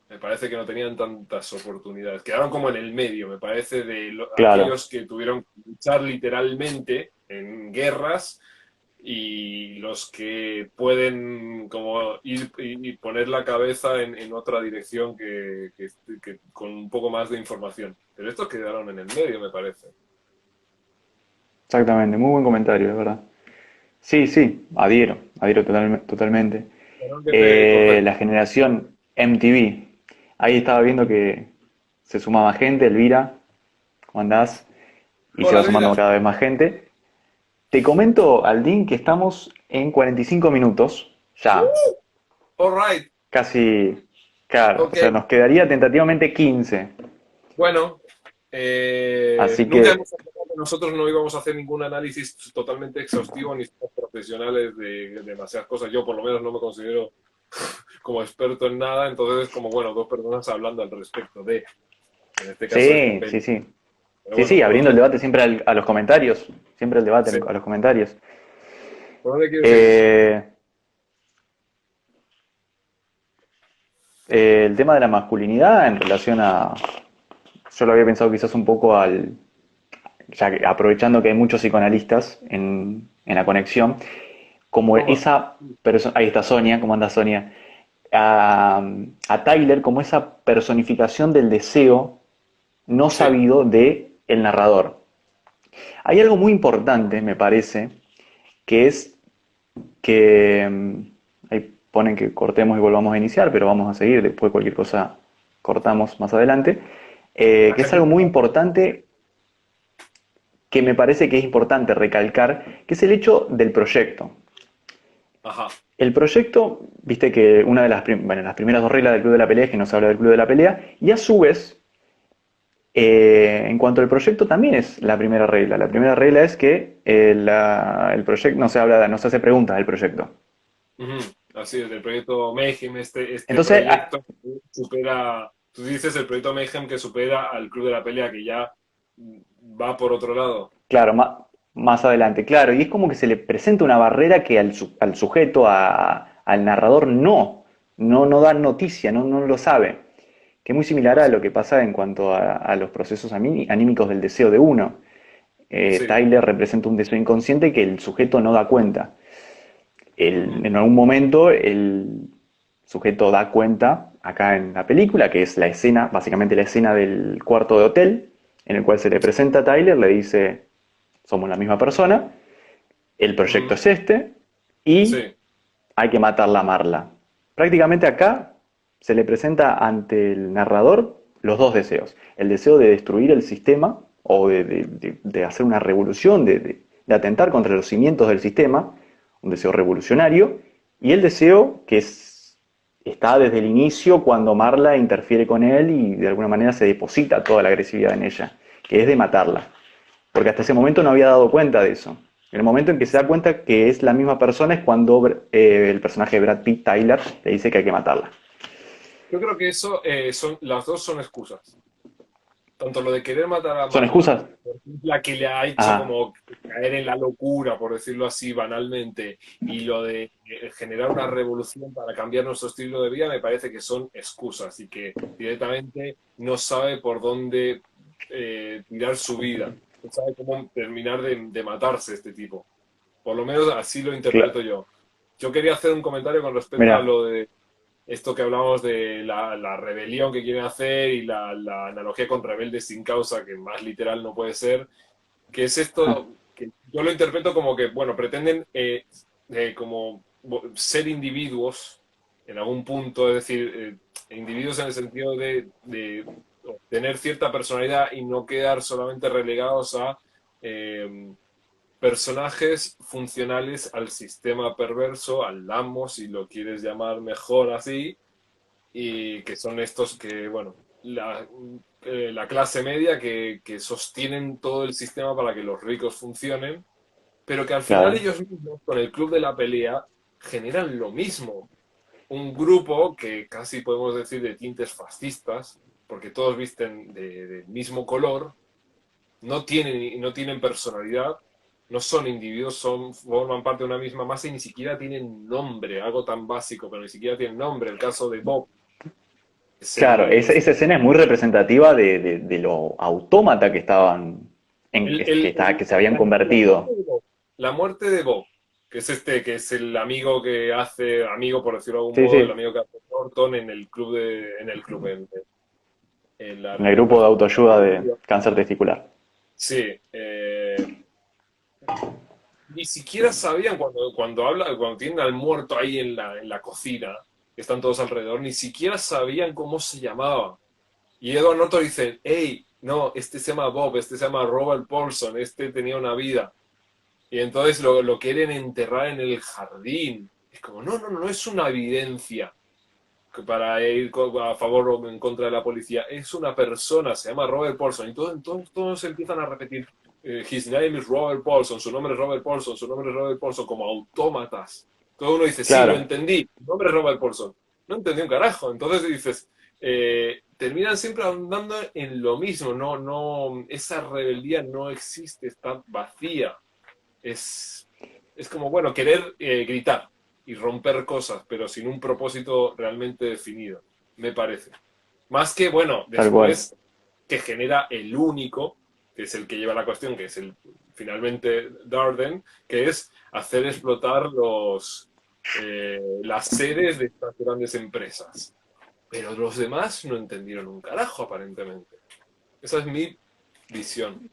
me parece que no tenían tantas oportunidades. Quedaron como en el medio, me parece, de claro. aquellos que tuvieron que luchar literalmente en guerras y los que pueden como ir y poner la cabeza en otra dirección que con un poco más de información. Pero estos quedaron en el medio, me parece. Exactamente. Muy buen comentario, es verdad. Sí, sí, adhiero totalmente. Perdón que te corté. La generación MTV. Ahí estaba viendo que se sumaba gente, Elvira, ¿cómo andás? Y se Hola, va sumando Elvira. cada vez más gente. Te comento, Aldín, que estamos en 45 minutos, ya, All right. casi, claro, o Ok. sea, nos quedaría tentativamente 15. Bueno, Así nunca que, hemos hablado que nosotros no íbamos a hacer ningún análisis totalmente exhaustivo ni somos profesionales de demasiadas cosas. Yo por lo menos no me considero como experto en nada, entonces es como, bueno, dos personas hablando al respecto de, en este caso, esta sí, sí, peli. sí. Pero Sí, bueno, sí, ¿por abriendo el dónde, debate siempre a los comentarios, siempre el debate sí, a los comentarios. ¿por dónde quieres ir? Eh, el tema de la masculinidad en relación a, yo lo había pensado quizás un poco ya que aprovechando que hay muchos psicoanalistas en la conexión, como Toma. esa persona, ahí está Sonia, ¿cómo anda Sonia? A Tyler como esa personificación del deseo no Sí, sabido de el narrador. Hay algo muy importante, me parece, que es que ahí ponen que cortemos y volvamos a iniciar, pero vamos a seguir, después cualquier cosa cortamos más adelante, la que es gente algo muy está... importante que me parece que es importante recalcar, que es el hecho del proyecto. Ajá, El proyecto, viste que una de bueno, las primeras dos reglas del Club de la Pelea es que no se habla del Club de la Pelea, y a su vez, en cuanto al proyecto, también es la primera regla. La primera regla es que el proyecto no se habla, no se hace preguntas del proyecto. ujú. Así es, el proyecto Mayhem, este Entonces, proyecto que supera, tú dices el proyecto Mayhem que supera al Club de la Pelea, que ya va por otro lado. claro, más adelante, claro, y es como que se le presenta una barrera que al sujeto, al narrador, no da noticia, no lo sabe. Que es muy similar a Así, lo que pasa en cuanto a los procesos anímicos del deseo de uno. sí, Tyler representa un deseo inconsciente que el sujeto no da cuenta. ujú, En algún momento el sujeto da cuenta, acá en la película, que es la escena, básicamente la escena del cuarto de hotel, en el cual se le presenta a Tyler, le dice, somos la misma persona, el proyecto ujú, es este, y sí, hay que matarla a Marla. Prácticamente acá se le presenta ante el narrador los dos deseos. El deseo de destruir el sistema o de hacer una revolución, de atentar contra los cimientos del sistema, un deseo revolucionario, y el deseo que está desde el inicio cuando Marla interfiere con él y de alguna manera se deposita toda la agresividad en ella, que es de matarla. Porque hasta ese momento no había dado cuenta de eso. En el momento en que se da cuenta que es la misma persona es cuando el personaje de Brad Pitt, Tyler, le dice que hay que matarla. yo creo que eso las dos son excusas. Tanto lo de querer matar a ¿Son Marla, excusas? la que le ha hecho Ah, como caer en la locura, por decirlo así, banalmente, y lo de generar una revolución para cambiar nuestro estilo de vida, me parece que son excusas y que directamente no sabe por dónde tirar su vida, no sabe cómo terminar de matarse este tipo. Por lo menos así lo interpreto yo. Yo quería hacer un comentario con respecto a mira, lo de esto que hablamos de la rebelión que quieren hacer y la analogía con rebeldes sin causa, que más literal no puede ser, que es esto que yo lo interpreto como que, bueno, pretenden como ser individuos en algún punto, es decir, individuos en el sentido de tener cierta personalidad y no quedar solamente relegados a personajes funcionales al sistema perverso, al amo, si lo quieres llamar mejor así, y que son estos que, bueno, la clase media que sostienen todo el sistema para que los ricos funcionen, pero que al final claro, ellos mismos, con el club de la pelea, generan lo mismo. Un grupo que casi podemos decir de tintes fascistas, porque todos visten del mismo color, no tienen personalidad, no son individuos, forman parte de una misma masa y ni siquiera tienen nombre, algo tan básico, pero ni siquiera tienen nombre. El caso de Bob, es claro, esa escena es muy representativa de lo autómata que estaban, el- el- que se habían la muerte convertido. de Bob, la muerte de Bob, que es que es el amigo que hace, amigo por decirlo de algún Sí, modo, el sí, amigo que hace Norton en la en el grupo de autoayuda de representación. cáncer testicular. Sí, ni siquiera sabían cuando tienen al muerto ahí en la cocina, que están todos alrededor, ni siquiera sabían cómo se llamaba. Y Edward Norton dice, hey, no, este se llama Bob, este se llama Robert Paulson, este tenía una vida. Y entonces lo quieren enterrar en el jardín. Es como, no es una evidencia para ir a favor o en contra de la policía. Es una persona, se llama Robert Paulson. Y todos empiezan a repetir, his name is Robert Paulson, su nombre es Robert Paulson, su nombre es Robert Paulson, como autómatas. Todo uno dice, sí, lo Claro, entendí, su nombre es Robert Paulson. No entendí un carajo. Entonces dices, terminan siempre andando en lo mismo. Esa rebeldía no existe, está vacía. Es, es como, bueno, querer gritar y romper cosas, pero sin un propósito realmente definido, me parece. Más que, bueno, tal cual. después que genera el único, que es el que lleva la cuestión, que es finalmente Darden, que es hacer explotar las sedes de estas grandes empresas. Pero los demás no entendieron un carajo, aparentemente. Esa es mi visión.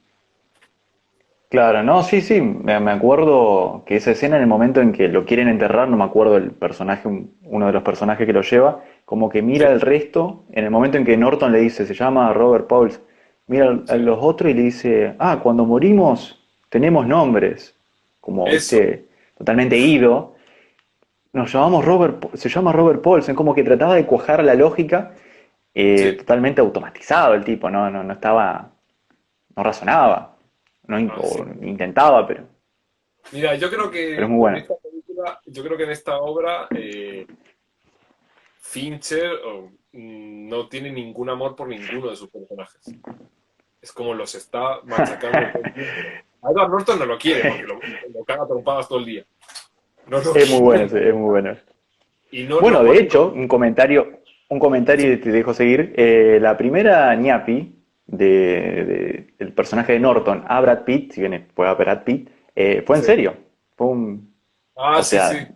Claro, no, sí, sí, me acuerdo que esa escena en el momento en que lo quieren enterrar, no me acuerdo el personaje, uno de los personajes que lo lleva, como que mira Sí, al resto, en el momento en que Norton le dice, se llama Robert Pauls, mira a sí. los otros y le dice, ah, cuando morimos tenemos nombres, como, Eso, viste, totalmente ido, nos llamamos se llama Robert Paulsen, como que trataba de cuajar la lógica, sí. totalmente automatizado el tipo, no estaba, no razonaba, no, Así. o intentaba, Mira, pero es muy bueno. yo creo que en esta obra, Fincher no tiene ningún amor por ninguno de sus personajes. Es como los está machacando todo el tiempo. A Edward Norton no lo quiere porque lo caga a trompadas todo el día. No lo Es muy bueno, quiere. sí, es muy bueno. Y no lo Bueno, de pone con... hecho, un comentario y te dejo seguir. La primera ñapi del personaje de Norton a Brad Pitt, si bien fue a Brad Pitt, fue en Sí. serio. Fue un, Ah, o sí, sí. sea,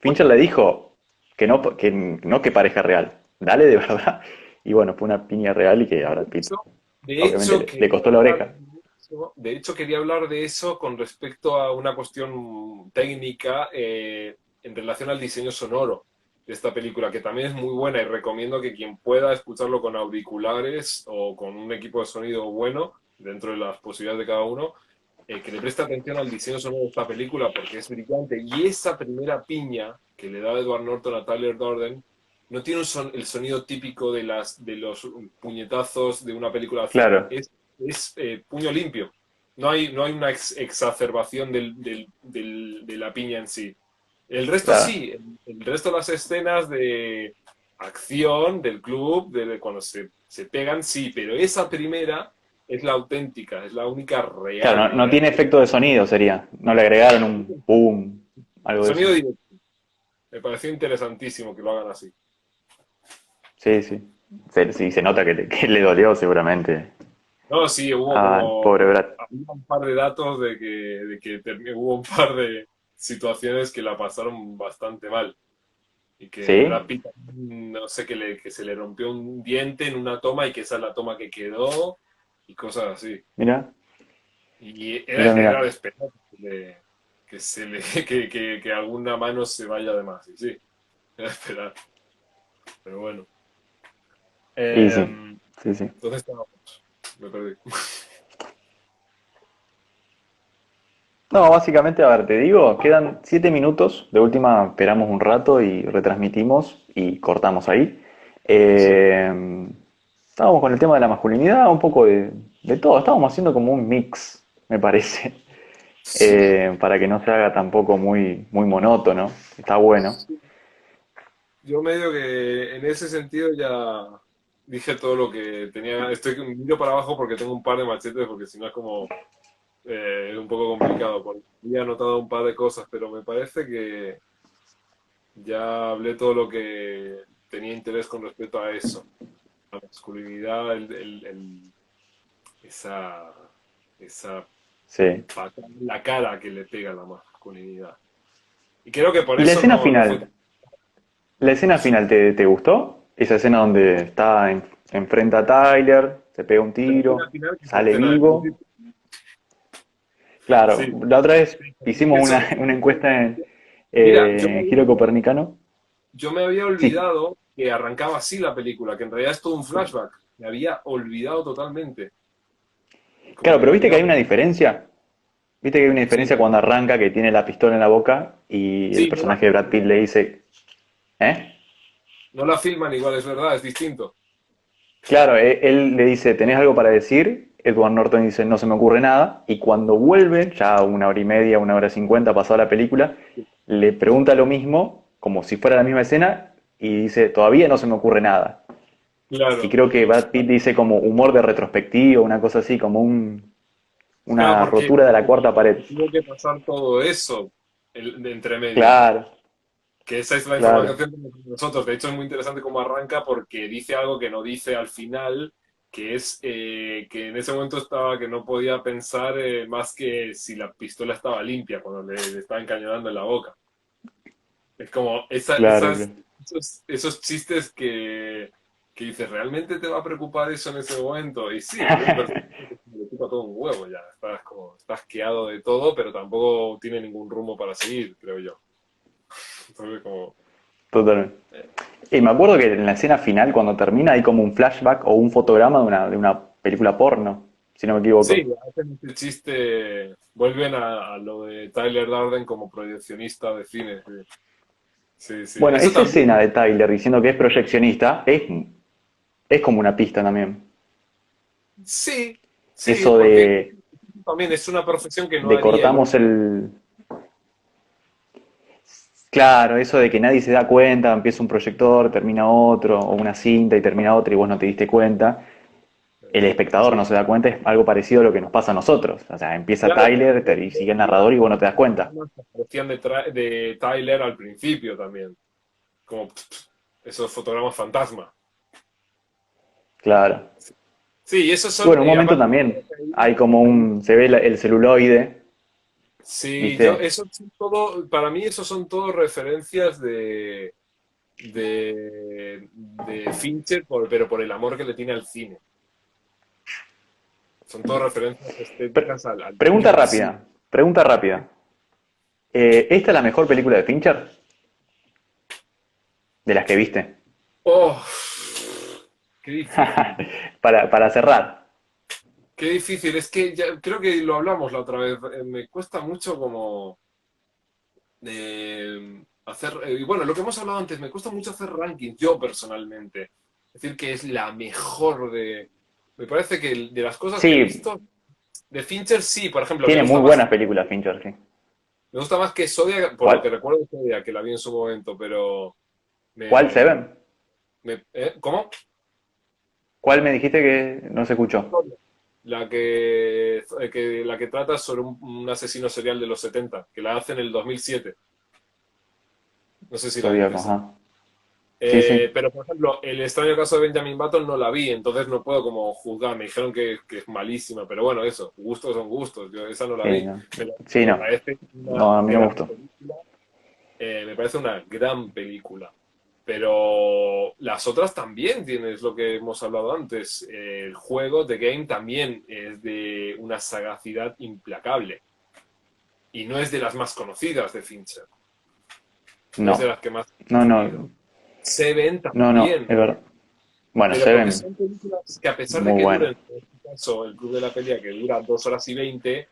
Fincher le dijo que no que pareja real, dale de verdad. Y bueno, fue una piña real y que a Brad Pitt De obviamente hecho, le quería costó la hablar oreja. de eso, de hecho, quería hablar de eso con respecto a una cuestión técnica en relación al diseño sonoro de esta película, que también es muy buena y recomiendo que quien pueda escucharlo con auriculares o con un equipo de sonido bueno, dentro de las posibilidades de cada uno, que le preste atención al diseño sonoro de esta película porque es brillante. Y esa primera piña que le da Edward Norton a Tyler Durden no tiene el sonido típico de los puñetazos de una película de acción. Claro, Es puño limpio. No hay una exacerbación de la piña en sí. El resto claro. sí, el resto de las escenas de acción del club, de cuando se pegan, sí, pero esa primera es la auténtica, es la única Claro, real. no tiene efecto de sonido, sería. No le agregaron un boom, El algo de sonido eso. directo. Me pareció interesantísimo que lo hagan así. Sí, sí. Sí, se nota que le dolió seguramente No, sí, hubo al como pobre Brad. había un par de datos de que hubo un par de situaciones que la pasaron bastante mal. Y que Brad ¿Sí? Pitt, no sé, que se le rompió un diente en una toma y que esa es la toma que quedó y cosas así. Mira, Y era mira. de esperar que alguna mano se vaya de más. Y sí, era de esperar. Pero bueno. Y sí, Eh, sí, sí. ¿Dónde estábamos? Me perdí. No, básicamente, a ver, te digo, quedan 7 minutos. De última, esperamos un rato y retransmitimos y cortamos ahí. Sí. Estábamos con el tema de la masculinidad, un poco de todo. Estábamos haciendo como un mix, me parece, Sí. para que no se haga tampoco muy, muy monótono. Está bueno. Yo medio que en ese sentido ya dije todo lo que tenía. Miro para abajo porque tengo un par de machetes, porque si no es como un poco complicado. Porque había anotado un par de cosas, pero me parece que ya hablé todo lo que tenía interés con respecto a eso. La masculinidad, esa, esa Sí. patada en la cara que le pega a la masculinidad. Y creo que por ¿Y la eso escena no fue... final? ¿La escena final te gustó? Esa escena donde está enfrenta a Tyler, se pega un La escena tiro, final, que es la sale escena del vivo. principio. Claro, Sí, la otra vez hicimos eso. una encuesta en Mira, Giro Copernicano. yo me había Sí, olvidado que arrancaba así la película, que en realidad es todo un flashback. Me había olvidado totalmente. Como claro, que pero lo viste que tenía... hay una diferencia. Viste que hay una Sí, diferencia cuando arranca que tiene la pistola en la boca y el sí, personaje de Brad Pitt le dice, ¿eh? no la filman igual, es verdad, es distinto. Claro, él le dice, ¿tenés algo para decir? Edward Norton dice, no se me ocurre nada. Y cuando vuelve, ya 1 hora y media, 1 hora 50 pasada la película, le pregunta lo mismo, como si fuera la misma escena, y dice, todavía no se me ocurre nada. Y Claro, creo que Brad Pitt dice como humor de retrospectivo, una cosa así, como claro, una rotura de la cuarta pared. tuvo que pasar todo eso de entre medio. Claro, Que esa es la información claro, que tenemos nosotros. De hecho, es muy interesante cómo arranca porque dice algo que no dice al final que es que en ese momento estaba que no podía pensar más que si la pistola estaba limpia cuando le estaba encañonando en la boca. Es como Claro, claro. esos chistes que dices, ¿realmente te va a preocupar eso en ese momento? Y sí, hay un personaje que se le preocupa todo un huevo ya. Estás como, estás queado de todo, pero tampoco tiene ningún rumbo para seguir, creo yo. Entonces, como, Totalmente. eh, Y me acuerdo que en la escena final, cuando termina, hay como un flashback o un fotograma de una película porno, si no me sí, equivoco. hacen este chiste, vuelven a lo de Tyler Darden como proyeccionista de cine. Sí, sí. Sí. Bueno, Eso esa escena también, de Tyler diciendo que es proyeccionista es como una pista también. sí, sí, Eso porque también es una profesión que no de haría el cortamos otro. el... Claro, eso de que nadie se da cuenta, empieza un proyector, termina otro, o una cinta y termina otra y vos no te diste cuenta. El espectador no Sí, se da cuenta, es algo parecido a lo que nos pasa a nosotros. O sea, empieza claro, Tyler y sigue el narrador y vos no te das los cuenta. fotogramas que aparecían de Tyler al principio también, como esos fotogramas fantasma. Claro. Sí, esos son, Bueno, un momento aparte, también hay como se ve el celuloide, sí, yo, ¿viste? eso son todo, para mí esos son todo referencias de Fincher, pero por el amor que le tiene al cine. Son todo referencias Pre- estéticas al pregunta cine en sí. rápida, pregunta rápida. ¿Esta es la mejor película de Fincher? De las que viste. Oh, qué difícil. Para cerrar. Qué difícil. Es que ya, creo que lo hablamos la otra vez. Me cuesta mucho como hacer, y bueno, lo que hemos hablado antes, me cuesta mucho hacer rankings, yo personalmente. Decir que es la mejor de... Me parece que de las cosas que he Sí, visto, de Fincher sí, por ejemplo, tiene muy buenas películas Fincher, sí. Me gusta más que Zodiac, por lo que ¿Cuál? recuerdo de Zodiac, que la vi en su momento, pero ¿Cuál, me, Seven? ¿cómo? ¿Cuál me dijiste que no se escuchó? La que trata sobre un asesino serial de los 70 que la hace en el 2007. No sé si la Zodíaco, viste. ajá. Sí, sí. Pero, por ejemplo, el extraño caso de Benjamin Button no la vi, entonces no puedo como juzgar. Me dijeron que es malísima, pero bueno, eso, gustos son gustos. Yo esa no la Sí, vi. no. Sí, Me no. parece una No, a mí no me gran gustó. película. Me parece una gran película. Pero las otras también tienes lo que hemos hablado antes. El juego, The Game, también es de una sagacidad implacable. Y no es de las más conocidas de Fincher. No es de No. las que más he No, conocido. no. Seven No, no, también. es verdad. Bueno, Pero porque Seven, son películas que a pesar de muy que buena. duren, en este caso, el Club de la Pelea, que dura 2 horas y 20,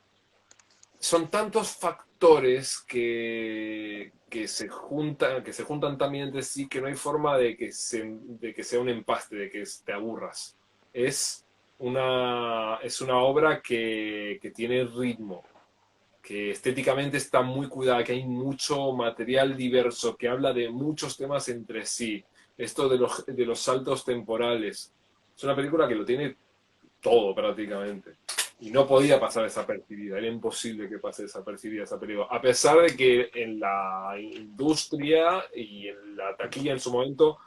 son tantos factores que se juntan también entre sí que no hay forma de que sea un empaste, de que te aburras. Es una obra que tiene ritmo, que estéticamente está muy cuidada, que hay mucho material diverso, que habla de muchos temas entre sí. Esto de los saltos temporales. Es una película que lo tiene todo prácticamente. Y no podía pasar desapercibida, era imposible que pase desapercibida esa película. A pesar de que en la industria y en la taquilla en su momento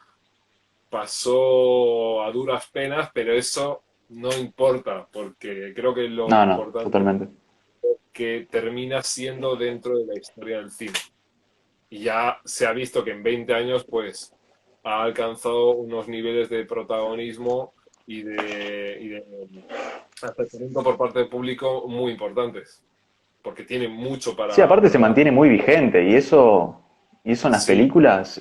pasó a duras penas, pero eso no importa, porque creo que lo No, no, importante totalmente. es que termina siendo dentro de la historia del cine. Y ya se ha visto que en 20 años, pues, ha alcanzado unos niveles de protagonismo y de acercamiento por parte del público muy importantes, porque tiene mucho Sí, aparte se para dar. mantiene muy vigente y eso en las Sí, películas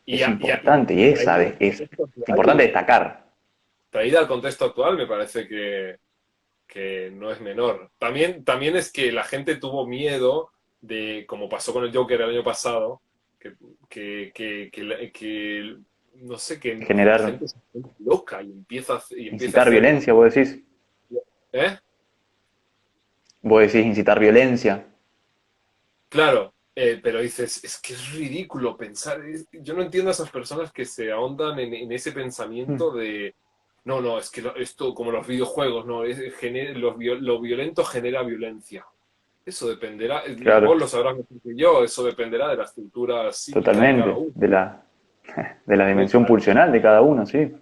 y, es importante y traída al es contexto importante actual, destacar. traída al contexto actual me parece que no es menor. También es que la gente tuvo miedo de, como pasó con el Joker el año pasado, que, que no sé, que la Generar, gente se vuelve loca y empieza a incitar hacer... violencia, vos decís. ¿Eh? Vos decís incitar violencia. Claro, pero dices, es que es ridículo pensar, yo no entiendo a esas personas que se ahondan en ese Mm. pensamiento de, no, no, es que esto como los videojuegos, no, lo violento genera violencia. Eso dependerá, Claro, vos lo sabrás mejor que yo, eso dependerá de la estructura psíquica de cada totalmente. uno. De la A mí me dimensión parece, pulsional de cada uno, sí.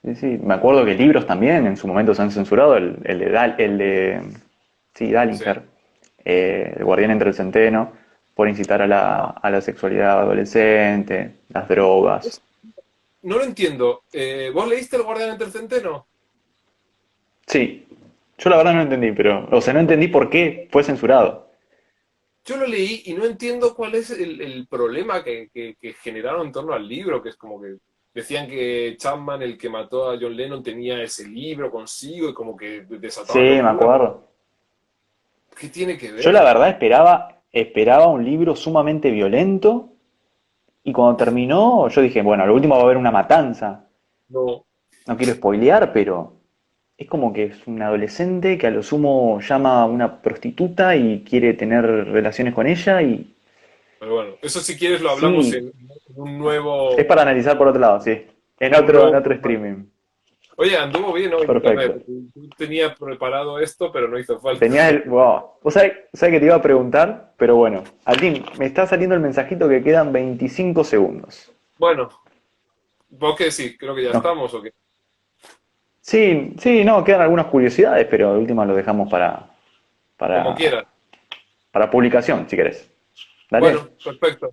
Sí, sí. Me acuerdo que libros también en su momento se han censurado, sí, Sí. Dallinger, El guardián entre el centeno, por incitar a Ah, la sexualidad adolescente, las drogas. no lo entiendo. ¿Vos leíste El Guardián entre el Centeno? Sí, yo la verdad no entendí, pero, o sea, no entendí por qué fue censurado. Yo lo leí y no entiendo cuál es el problema que generaron en torno al libro, que es como que decían que Chapman, el que mató a John Lennon, tenía ese libro consigo y como que Sí, desataban me locura. acuerdo. ¿Qué tiene que Yo la ver? verdad esperaba un libro sumamente violento y cuando terminó yo dije, bueno, lo último va a haber una matanza. No, No quiero spoilear, pero es como que es un adolescente que a lo sumo llama a una prostituta y quiere tener relaciones con ella y pero bueno, eso si quieres lo hablamos sí, en un es nuevo, para analizar por otro lado, sí. en un En nuevo otro formato. streaming. Oye, anduvo bien hoy Perfecto. internet. Tú tenía preparado esto, pero no hizo falta. Tenías el... Wow. Vos sabés que te iba a preguntar, pero bueno, aquí me está saliendo el mensajito que quedan 25 segundos. Bueno, vos qué sí, creo que ya No. estamos, ¿o qué? Sí, sí, no, quedan algunas curiosidades, pero de última lo dejamos Como para, quieras. para publicación, si querés. Bueno, Dale. perfecto.